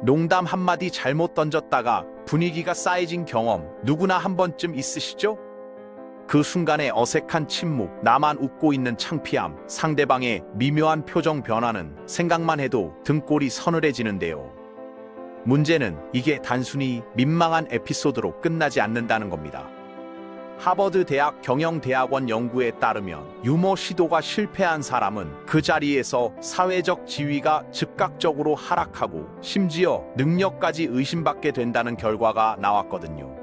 농담 한마디 잘못 던졌다가 분위기가 싸해진 경험 누구나 한 번쯤 있으시죠? 그 순간의 어색한 침묵, 나만 웃고 있는 창피함, 상대방의 미묘한 표정 변화는 생각만 해도 등골이 서늘해지는데요. 문제는 이게 단순히 민망한 에피소드로 끝나지 않는다는 겁니다. 하버드 대학 경영대학원 연구에 따르면 유머 시도가 실패한 사람은 그 자리에서 사회적 지위가 즉각적으로 하락하고 심지어 능력까지 의심받게 된다는 결과가 나왔거든요.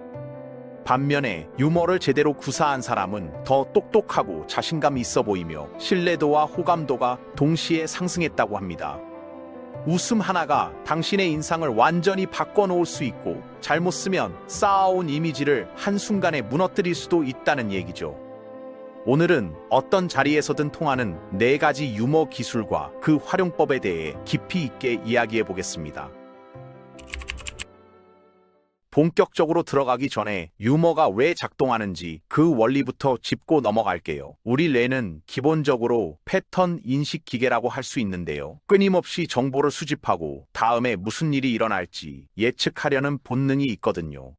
반면에 유머를 제대로 구사한 사람은 더 똑똑하고 자신감 있어 보이며 신뢰도와 호감도가 동시에 상승했다고 합니다. 웃음 하나가 당신의 인상을 완전히 바꿔놓을 수 있고 잘못 쓰면 쌓아온 이미지를 한순간에 무너뜨릴 수도 있다는 얘기죠. 오늘은 어떤 자리에서든 통하는 4가지 유머 기술과 그 활용법에 대해 깊이 있게 이야기해 보겠습니다. 본격적으로 들어가기 전에 유머가 왜 작동하는지 그 원리부터 짚고 넘어갈게요. 우리 뇌는 기본적으로 패턴 인식 기계라고 할 수 있는데요. 끊임없이 정보를 수집하고 다음에 무슨 일이 일어날지 예측하려는 본능이 있거든요.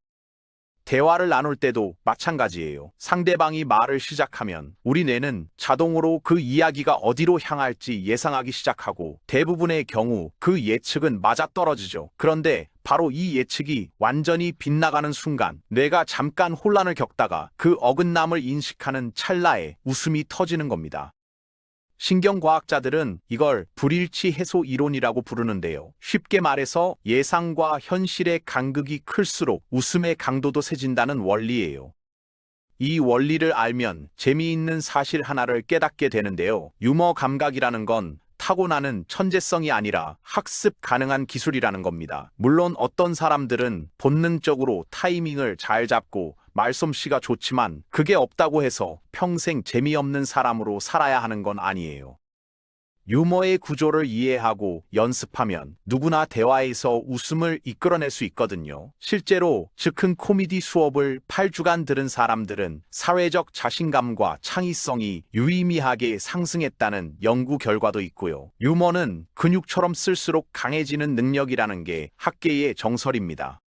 대화를 나눌 때도 마찬가지예요. 상대방이 말을 시작하면 우리 뇌는 자동으로 그 이야기가 어디로 향할지 예상하기 시작하고 대부분의 경우 그 예측은 맞아떨어지죠. 그런데 바로 이 예측이 완전히 빗나가는 순간 뇌가 잠깐 혼란을 겪다가 그 어긋남을 인식하는 찰나에 웃음이 터지는 겁니다. 신경과학자들은 이걸 불일치 해소 이론이라고 부르는데요. 쉽게 말해서 예상과 현실의 간극이 클수록 웃음의 강도도 세진다는 원리예요. 이 원리를 알면 재미있는 사실 하나를 깨닫게 되는데요. 유머 감각이라는 건 타고나는 천재성이 아니라 학습 가능한 기술이라는 겁니다. 물론 어떤 사람들은 본능적으로 타이밍을 잘 잡고 말솜씨가 좋지만 그게 없다고 해서 평생 재미없는 사람으로 살아야 하는 건 아니에요. 유머의 구조를 이해하고 연습하면 누구나 대화에서 웃음을 이끌어낼 수 있거든요. 실제로 즉흥 코미디 수업을 8주간 들은 사람들은 사회적 자신감과 창의성이 유의미하게 상승했다는 연구 결과도 있고요. 유머는 근육처럼 쓸수록 강해지는 능력이라는 게 학계의 정설입니다.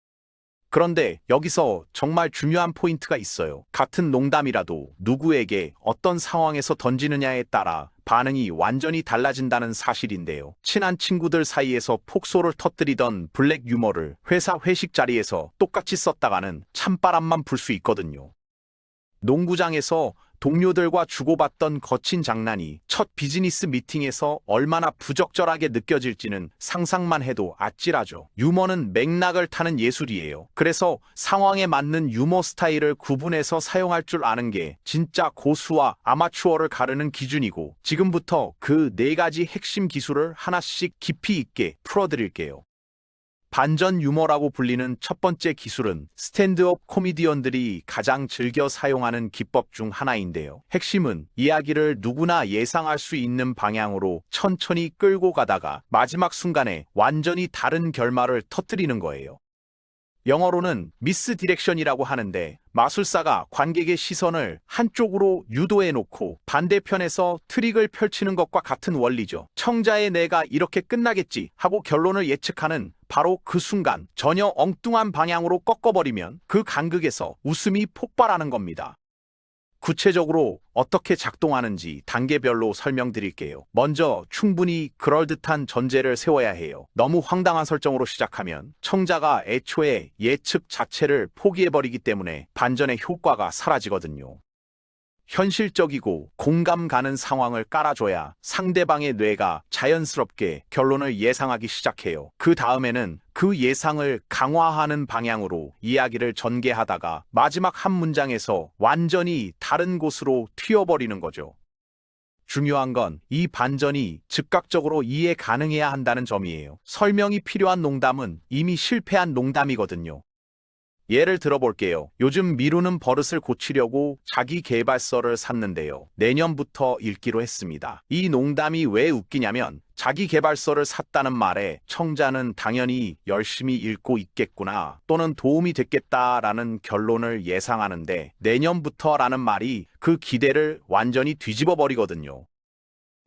그런데 여기서 정말 중요한 포인트가 있어요. 같은 농담이라도 누구에게 어떤 상황에서 던지느냐에 따라 반응이 완전히 달라진다는 사실인데요. 친한 친구들 사이에서 폭소를 터뜨리던 블랙 유머를 회사 회식 자리에서 똑같이 썼다가는 찬바람만 불 수 있거든요. 농구장에서 동료들과 주고받던 거친 장난이 첫 비즈니스 미팅에서 얼마나 부적절하게 느껴질지는 상상만 해도 아찔하죠. 유머는 맥락을 타는 예술이에요. 그래서 상황에 맞는 유머 스타일을 구분해서 사용할 줄 아는 게 진짜 고수와 아마추어를 가르는 기준이고, 지금부터 그 4가지 핵심 기술을 하나씩 깊이 있게 풀어드릴게요. 반전 유머라고 불리는 첫 번째 기술은 스탠드업 코미디언들이 가장 즐겨 사용하는 기법 중 하나인데요. 핵심은 이야기를 누구나 예상할 수 있는 방향으로 천천히 끌고 가다가 마지막 순간에 완전히 다른 결말을 터뜨리는 거예요. 영어로는 미스 디렉션이라고 하는데, 마술사가 관객의 시선을 한쪽으로 유도해 놓고 반대편에서 트릭을 펼치는 것과 같은 원리죠. 청자의 뇌가 이렇게 끝나겠지 하고 결론을 예측하는 바로 그 순간 전혀 엉뚱한 방향으로 꺾어버리면 그 간극에서 웃음이 폭발하는 겁니다. 구체적으로 어떻게 작동하는지 단계별로 설명드릴게요. 먼저 충분히 그럴듯한 전제를 세워야 해요. 너무 황당한 설정으로 시작하면 청자가 애초에 예측 자체를 포기해버리기 때문에 반전의 효과가 사라지거든요. 현실적이고 공감 가는 상황을 깔아줘야 상대방의 뇌가 자연스럽게 결론을 예상하기 시작해요. 그 다음에는 그 예상을 강화하는 방향으로 이야기를 전개하다가 마지막 한 문장에서 완전히 다른 곳으로 튀어버리는 거죠. 중요한 건 이 반전이 즉각적으로 이해 가능해야 한다는 점이에요. 설명이 필요한 농담은 이미 실패한 농담이거든요. 예를 들어볼게요. 요즘 미루는 버릇을 고치려고 자기 계발서를 샀는데요. 내년부터 읽기로 했습니다. 이 농담이 왜 웃기냐면 자기 계발서를 샀다는 말에 청자는 당연히 열심히 읽고 있겠구나 또는 도움이 됐겠다라는 결론을 예상하는데, 내년부터라는 말이 그 기대를 완전히 뒤집어 버리거든요.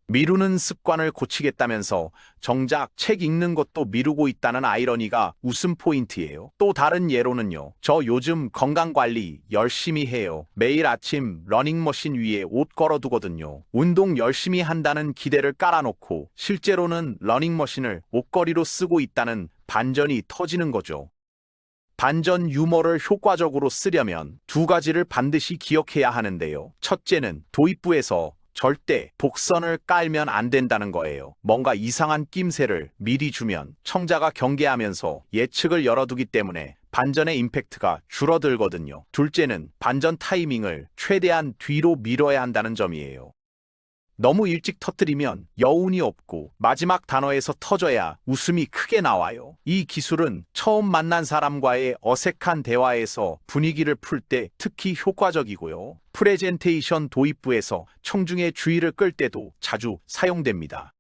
미루는 습관을 고치겠다면서 정작 책 읽는 것도 미루고 있다는 아이러니가 웃음 포인트예요. 또 다른 예로는요. 저 요즘 건강관리 열심히 해요. 매일 아침 러닝머신 위에 옷 걸어두거든요. 운동 열심히 한다는 기대를 깔아놓고 실제로는 러닝머신을 옷걸이로 쓰고 있다는 반전이 터지는 거죠. 반전 유머를 효과적으로 쓰려면 두 가지를 반드시 기억해야 하는데요. 첫째는 도입부에서 절대 복선을 깔면 안 된다는 거예요. 뭔가 이상한 낌새를 미리 주면 청자가 경계하면서 예측을 열어두기 때문에 반전의 임팩트가 줄어들거든요. 둘째는 반전 타이밍을 최대한 뒤로 미뤄야 한다는 점이에요. 너무 일찍 터뜨리면 여운이 없고 마지막 단어에서 터져야 웃음이 크게 나와요. 이 기술은 처음 만난 사람과의 어색한 대화에서 분위기를 풀 때 특히 효과적이고요. 프레젠테이션 도입부에서 청중의 주의를 끌 때도 자주 사용됩니다.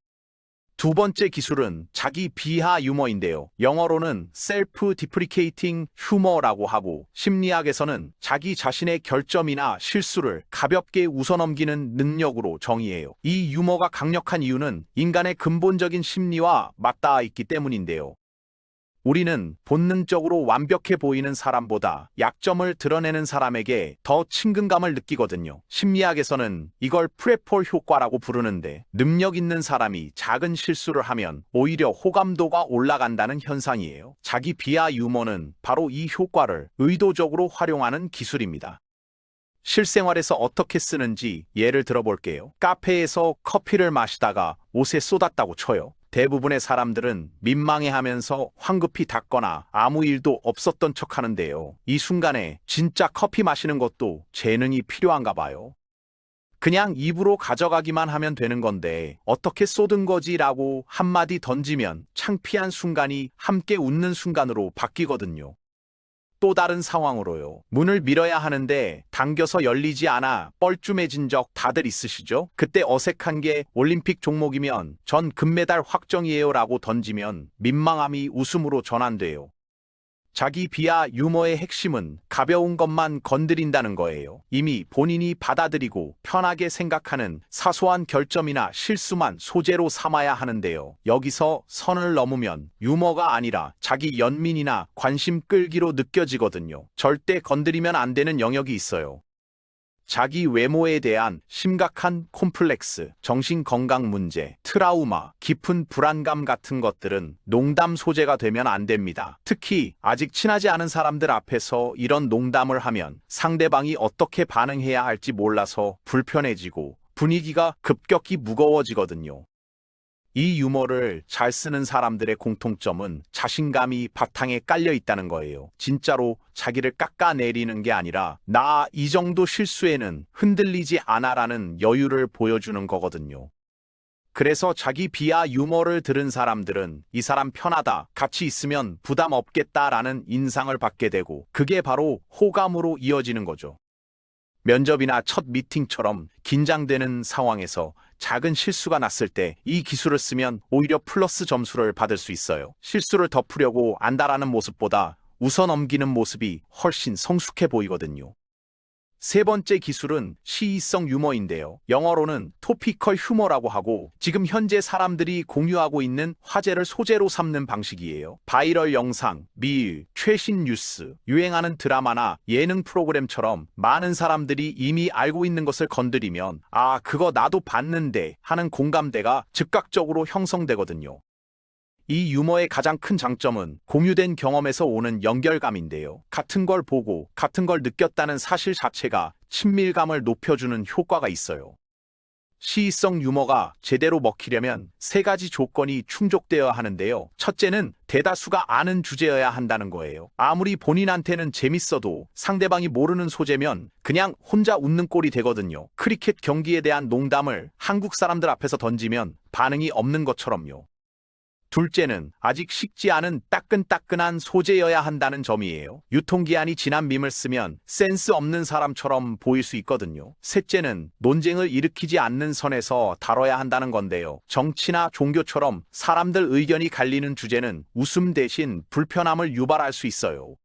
두 번째 기술은 자기 비하 유머인데요. 영어로는 self-deprecating humor라고 하고 심리학에서는 자기 자신의 결점이나 실수를 가볍게 웃어넘기는 능력으로 정의해요. 이 유머가 강력한 이유는 인간의 근본적인 심리와 맞닿아 있기 때문인데요. 우리는 본능적으로 완벽해 보이는 사람보다 약점을 드러내는 사람에게 더 친근감을 느끼거든요. 심리학에서는 이걸 프레폴 효과라고 부르는데 능력 있는 사람이 작은 실수를 하면 오히려 호감도가 올라간다는 현상이에요. 자기 비하 유머는 바로 이 효과를 의도적으로 활용하는 기술입니다. 실생활에서 어떻게 쓰는지 예를 들어볼게요. 카페에서 커피를 마시다가 옷에 쏟았다고 쳐요. 대부분의 사람들은 민망해하면서 황급히 닦거나 아무 일도 없었던 척하는데요. 이 순간에 진짜 커피 마시는 것도 재능이 필요한가 봐요. 그냥 입으로 가져가기만 하면 되는 건데 어떻게 쏟은 거지라고 한마디 던지면 창피한 순간이 함께 웃는 순간으로 바뀌거든요. 또 다른 상황으로요. 문을 밀어야 하는데 당겨서 열리지 않아 뻘쭘해진 적 다들 있으시죠? 그때 어색한 게 올림픽 종목이면 전 금메달 확정이에요 라고 던지면 민망함이 웃음으로 전환돼요. 자기 비하 유머의 핵심은 가벼운 것만 건드린다는 거예요. 이미 본인이 받아들이고 편하게 생각하는 사소한 결점이나 실수만 소재로 삼아야 하는데요. 여기서 선을 넘으면 유머가 아니라 자기 연민이나 관심 끌기로 느껴지거든요. 절대 건드리면 안 되는 영역이 있어요. 자기 외모에 대한 심각한 콤플렉스, 정신건강 문제, 트라우마, 깊은 불안감 같은 것들은 농담 소재가 되면 안 됩니다. 특히 아직 친하지 않은 사람들 앞에서 이런 농담을 하면 상대방이 어떻게 반응해야 할지 몰라서 불편해지고 분위기가 급격히 무거워지거든요. 이 유머를 잘 쓰는 사람들의 공통점은 자신감이 바탕에 깔려 있다는 거예요. 진짜로 자기를 깎아내리는 게 아니라 나 이 정도 실수에는 흔들리지 않아라는 여유를 보여주는 거거든요. 그래서 자기 비하 유머를 들은 사람들은 이 사람 편하다, 같이 있으면 부담 없겠다라는 인상을 받게 되고 그게 바로 호감으로 이어지는 거죠. 면접이나 첫 미팅처럼 긴장되는 상황에서 작은 실수가 났을 때 이 기술을 쓰면 오히려 플러스 점수를 받을 수 있어요. 실수를 덮으려고 안다라는 모습보다 웃어넘기는 모습이 훨씬 성숙해 보이거든요. 세 번째 기술은 시의성 유머인데요. 영어로는 토피컬 휴머라고 하고 지금 현재 사람들이 공유하고 있는 화제를 소재로 삼는 방식이에요. 바이럴 영상, 미일, 최신 뉴스, 유행하는 드라마나 예능 프로그램처럼 많은 사람들이 이미 알고 있는 것을 건드리면 아, 그거 나도 봤는데 하는 공감대가 즉각적으로 형성되거든요. 이 유머의 가장 큰 장점은 공유된 경험에서 오는 연결감인데요. 같은 걸 보고 같은 걸 느꼈다는 사실 자체가 친밀감을 높여주는 효과가 있어요. 시의성 유머가 제대로 먹히려면 세 가지 조건이 충족되어야 하는데요. 첫째는 대다수가 아는 주제여야 한다는 거예요. 아무리 본인한테는 재밌어도 상대방이 모르는 소재면 그냥 혼자 웃는 꼴이 되거든요. 크리켓 경기에 대한 농담을 한국 사람들 앞에서 던지면 반응이 없는 것처럼요. 둘째는 아직 식지 않은 따끈따끈한 소재여야 한다는 점이에요. 유통기한이 지난 밈을 쓰면 센스 없는 사람처럼 보일 수 있거든요. 셋째는 논쟁을 일으키지 않는 선에서 다뤄야 한다는 건데요. 정치나 종교처럼 사람들 의견이 갈리는 주제는 웃음 대신 불편함을 유발할 수 있어요.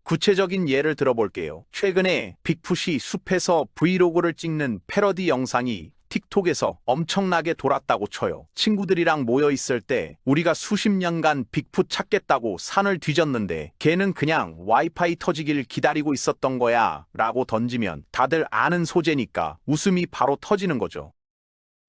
구체적인 예를 들어볼게요. 최근에 빅풋이 숲에서 브이로그를 찍는 패러디 영상이 틱톡에서 엄청나게 돌았다고 쳐요. 친구들이랑 모여 있을 때 우리가 수십 년간 빅풋 찾겠다고 산을 뒤졌는데 걔는 그냥 와이파이 터지길 기다리고 있었던 거야 라고 던지면 다들 아는 소재니까 웃음이 바로 터지는 거죠.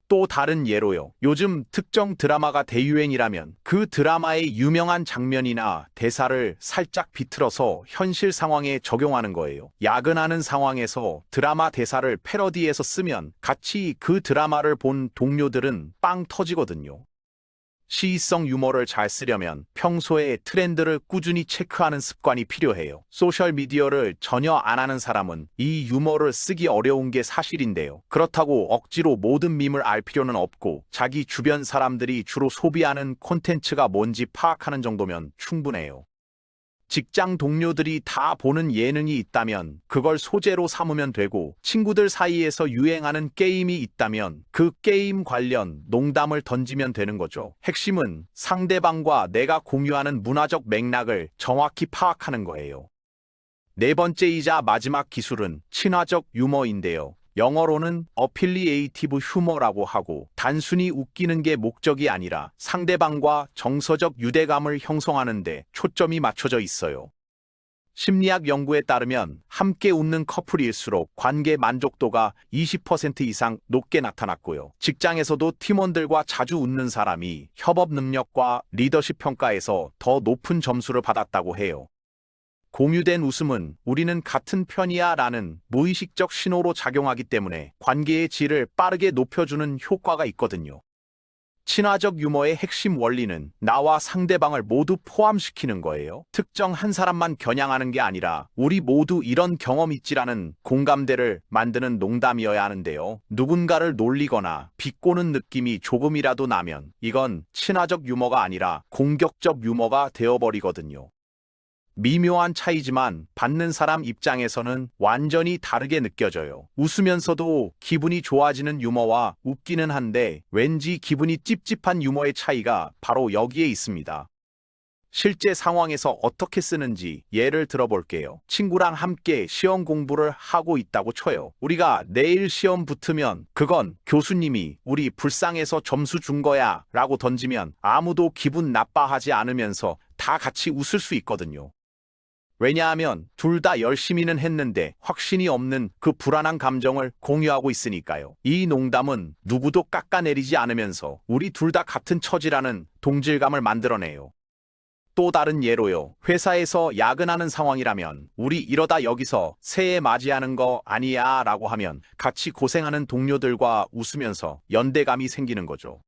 또 다른 예로요. 요즘 특정 드라마가 대유행이라면 그 드라마의 유명한 장면이나 대사를 살짝 비틀어서 현실 상황에 적용하는 거예요. 야근하는 상황에서 드라마 대사를 패러디해서 쓰면 같이 그 드라마를 본 동료들은 빵 터지거든요. 시의성 유머를 잘 쓰려면 평소에 트렌드를 꾸준히 체크하는 습관이 필요해요. 소셜미디어를 전혀 안 하는 사람은 이 유머를 쓰기 어려운 게 사실인데요. 그렇다고 억지로 모든 밈을 알 필요는 없고 자기 주변 사람들이 주로 소비하는 콘텐츠가 뭔지 파악하는 정도면 충분해요. 직장 동료들이 다 보는 예능이 있다면 그걸 소재로 삼으면 되고 친구들 사이에서 유행하는 게임이 있다면 그 게임 관련 농담을 던지면 되는 거죠. 핵심은 상대방과 내가 공유하는 문화적 맥락을 정확히 파악하는 거예요. 네 번째이자 마지막 기술은 친화적 유머인데요. 영어로는 어필리에이티브 휴머라고 하고 단순히 웃기는 게 목적이 아니라 상대방과 정서적 유대감을 형성하는 데 초점이 맞춰져 있어요. 심리학 연구에 따르면 함께 웃는 커플일수록 관계 만족도가 20% 이상 높게 나타났고요. 직장에서도 팀원들과 자주 웃는 사람이 협업 능력과 리더십 평가에서 더 높은 점수를 받았다고 해요. 공유된 웃음은 우리는 같은 편이야 라는 무의식적 신호로 작용하기 때문에 관계의 질을 빠르게 높여주는 효과가 있거든요. 친화적 유머의 핵심 원리는 나와 상대방을 모두 포함시키는 거예요. 특정 한 사람만 겨냥하는 게 아니라 우리 모두 이런 경험 있지라는 공감대를 만드는 농담이어야 하는데요. 누군가를 놀리거나 비꼬는 느낌이 조금이라도 나면 이건 친화적 유머가 아니라 공격적 유머가 되어버리거든요. 미묘한 차이지만 받는 사람 입장에서는 완전히 다르게 느껴져요. 웃으면서도 기분이 좋아지는 유머와 웃기는 한데 왠지 기분이 찝찝한 유머의 차이가 바로 여기에 있습니다. 실제 상황에서 어떻게 쓰는지 예를 들어볼게요. 친구랑 함께 시험 공부를 하고 있다고 쳐요. 우리가 내일 시험 붙으면 그건 교수님이 우리 불쌍해서 점수 준 거야 라고 던지면 아무도 기분 나빠하지 않으면서 다 같이 웃을 수 있거든요. 왜냐하면 둘 다 열심히는 했는데 확신이 없는 그 불안한 감정을 공유하고 있으니까요. 이 농담은 누구도 깎아내리지 않으면서 우리 둘 다 같은 처지라는 동질감을 만들어내요. 또 다른 예로요. 회사에서 야근하는 상황이라면 우리 이러다 여기서 새해 맞이하는 거 아니야 라고 하면 같이 고생하는 동료들과 웃으면서 연대감이 생기는 거죠.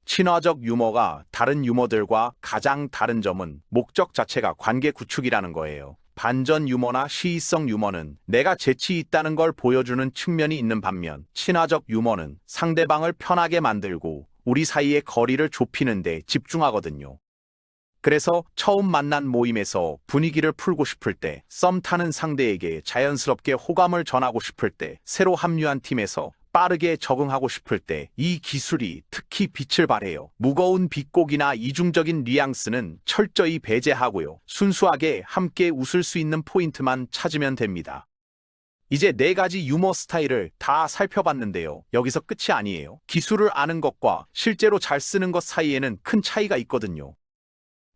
친화적 유머가 다른 유머들과 가장 다른 점은 목적 자체가 관계 구축이라는 거예요. 반전 유머나 시의성 유머는 내가 재치 있다는 걸 보여주는 측면이 있는 반면 친화적 유머는 상대방을 편하게 만들고 우리 사이의 거리를 좁히는 데 집중하거든요. 그래서 처음 만난 모임에서 분위기를 풀고 싶을 때, 썸 타는 상대에게 자연스럽게 호감을 전하고 싶을 때, 새로 합류한 팀에서 빠르게 적응하고 싶을 때 이 기술이 특히 빛을 발해요. 무거운 비꼬기나 이중적인 뉘앙스는 철저히 배제하고요. 순수하게 함께 웃을 수 있는 포인트만 찾으면 됩니다. 이제 4가지 유머 스타일을 다 살펴봤는데요. 여기서 끝이 아니에요. 기술을 아는 것과 실제로 잘 쓰는 것 사이에는 큰 차이가 있거든요.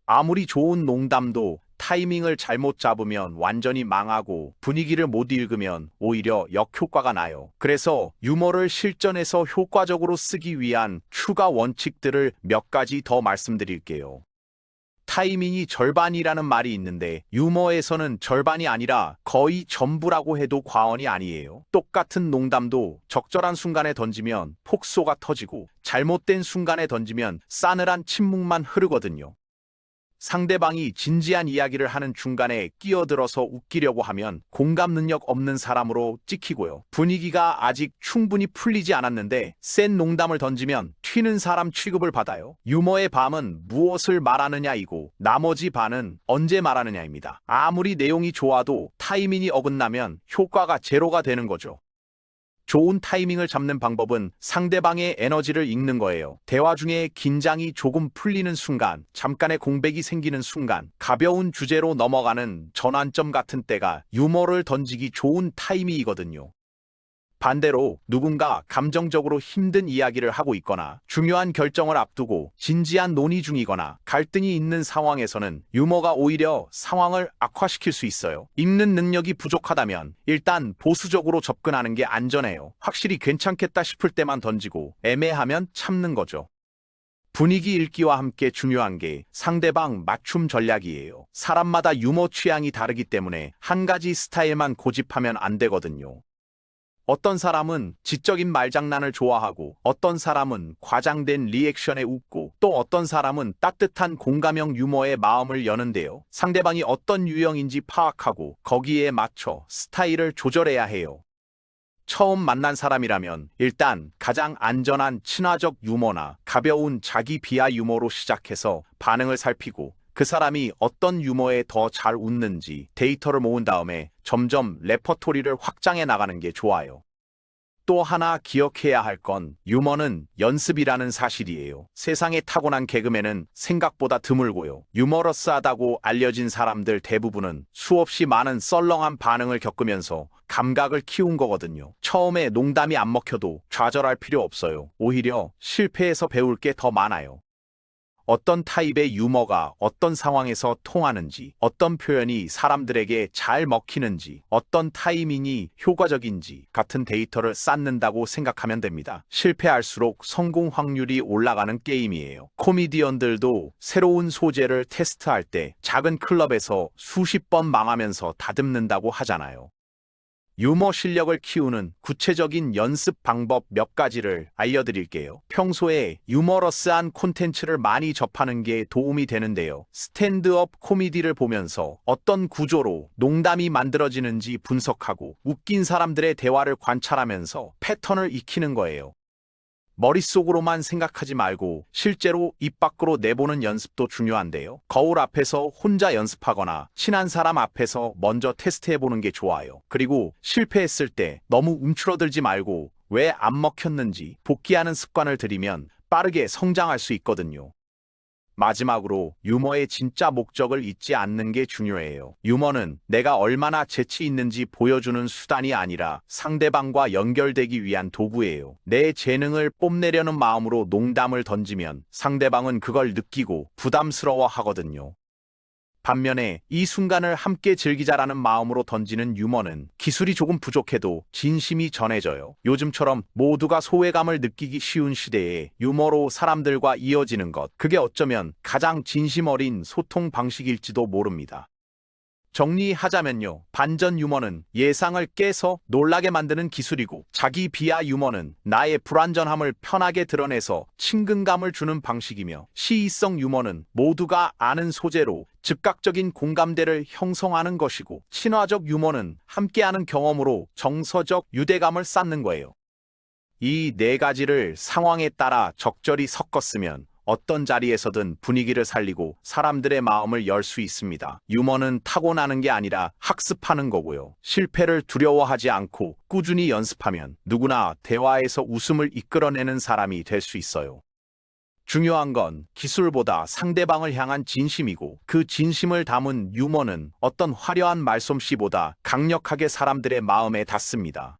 아무리 좋은 농담도 타이밍을 잘못 잡으면 완전히 망하고 분위기를 못 읽으면 오히려 역효과가 나요. 그래서 유머를 실전에서 효과적으로 쓰기 위한 추가 원칙들을 몇 가지 더 말씀드릴게요. 타이밍이 절반이라는 말이 있는데 유머에서는 절반이 아니라 거의 전부라고 해도 과언이 아니에요. 똑같은 농담도 적절한 순간에 던지면 폭소가 터지고 잘못된 순간에 던지면 싸늘한 침묵만 흐르거든요. 상대방이 진지한 이야기를 하는 중간에 끼어들어서 웃기려고 하면 공감 능력 없는 사람으로 찍히고요. 분위기가 아직 충분히 풀리지 않았는데 센 농담을 던지면 튀는 사람 취급을 받아요. 유머의 반은 무엇을 말하느냐이고 나머지 반은 언제 말하느냐입니다. 아무리 내용이 좋아도 타이밍이 어긋나면 효과가 제로가 되는 거죠. 좋은 타이밍을 잡는 방법은 상대방의 에너지를 읽는 거예요. 대화 중에 긴장이 조금 풀리는 순간, 잠깐의 공백이 생기는 순간, 가벼운 주제로 넘어가는 전환점 같은 때가 유머를 던지기 좋은 타이밍이거든요. 반대로 누군가 감정적으로 힘든 이야기를 하고 있거나 중요한 결정을 앞두고 진지한 논의 중이거나 갈등이 있는 상황에서는 유머가 오히려 상황을 악화시킬 수 있어요. 읽는 능력이 부족하다면 일단 보수적으로 접근하는 게 안전해요. 확실히 괜찮겠다 싶을 때만 던지고 애매하면 참는 거죠. 분위기 읽기와 함께 중요한 게 상대방 맞춤 전략이에요. 사람마다 유머 취향이 다르기 때문에 한 가지 스타일만 고집하면 안 되거든요. 어떤 사람은 지적인 말장난을 좋아하고 어떤 사람은 과장된 리액션에 웃고 또 어떤 사람은 따뜻한 공감형 유머에 마음을 여는데요. 상대방이 어떤 유형인지 파악하고 거기에 맞춰 스타일을 조절해야 해요. 처음 만난 사람이라면 일단 가장 안전한 친화적 유머나 가벼운 자기 비하 유머로 시작해서 반응을 살피고 그 사람이 어떤 유머에 더 잘 웃는지 데이터를 모은 다음에 점점 레퍼토리를 확장해 나가는 게 좋아요. 또 하나 기억해야 할 건 유머는 연습이라는 사실이에요. 세상에 타고난 개그맨은 생각보다 드물고요. 유머러스하다고 알려진 사람들 대부분은 수없이 많은 썰렁한 반응을 겪으면서 감각을 키운 거거든요. 처음에 농담이 안 먹혀도 좌절할 필요 없어요. 오히려 실패해서 배울 게 더 많아요. 어떤 타입의 유머가 어떤 상황에서 통하는지, 어떤 표현이 사람들에게 잘 먹히는지, 어떤 타이밍이 효과적인지 같은 데이터를 쌓는다고 생각하면 됩니다. 실패할수록 성공 확률이 올라가는 게임이에요. 코미디언들도 새로운 소재를 테스트할 때 작은 클럽에서 수십 번 망하면서 다듬는다고 하잖아요. 유머 실력을 키우는 구체적인 연습 방법 몇 가지를 알려드릴게요. 평소에 유머러스한 콘텐츠를 많이 접하는 게 도움이 되는데요. 스탠드업 코미디를 보면서 어떤 구조로 농담이 만들어지는지 분석하고 웃긴 사람들의 대화를 관찰하면서 패턴을 익히는 거예요. 머릿속으로만 생각하지 말고 실제로 입 밖으로 내보는 연습도 중요한데요. 거울 앞에서 혼자 연습하거나 친한 사람 앞에서 먼저 테스트해보는 게 좋아요. 그리고 실패했을 때 너무 움츠러들지 말고 왜 안 먹혔는지 복기하는 습관을 들이면 빠르게 성장할 수 있거든요. 마지막으로 유머의 진짜 목적을 잊지 않는 게 중요해요. 유머는 내가 얼마나 재치 있는지 보여주는 수단이 아니라 상대방과 연결되기 위한 도구예요. 내 재능을 뽐내려는 마음으로 농담을 던지면 상대방은 그걸 느끼고 부담스러워 하거든요. 반면에 이 순간을 함께 즐기자라는 마음으로 던지는 유머는 기술이 조금 부족해도 진심이 전해져요. 요즘처럼 모두가 소외감을 느끼기 쉬운 시대에 유머로 사람들과 이어지는 것, 그게 어쩌면 가장 진심 어린 소통 방식일지도 모릅니다. 정리하자면요. 반전 유머는 예상을 깨서 놀라게 만드는 기술이고 자기 비하 유머는 나의 불완전함을 편하게 드러내서 친근감을 주는 방식이며 시의성 유머는 모두가 아는 소재로 즉각적인 공감대를 형성하는 것이고 친화적 유머는 함께하는 경험으로 정서적 유대감을 쌓는 거예요. 이 네 가지를 상황에 따라 적절히 섞었으면 어떤 자리에서든 분위기를 살리고 사람들의 마음을 열 수 있습니다. 유머는 타고나는 게 아니라 학습하는 거고요. 실패를 두려워하지 않고 꾸준히 연습하면 누구나 대화에서 웃음을 이끌어내는 사람이 될 수 있어요. 중요한 건 기술보다 상대방을 향한 진심이고 그 진심을 담은 유머는 어떤 화려한 말솜씨보다 강력하게 사람들의 마음에 닿습니다.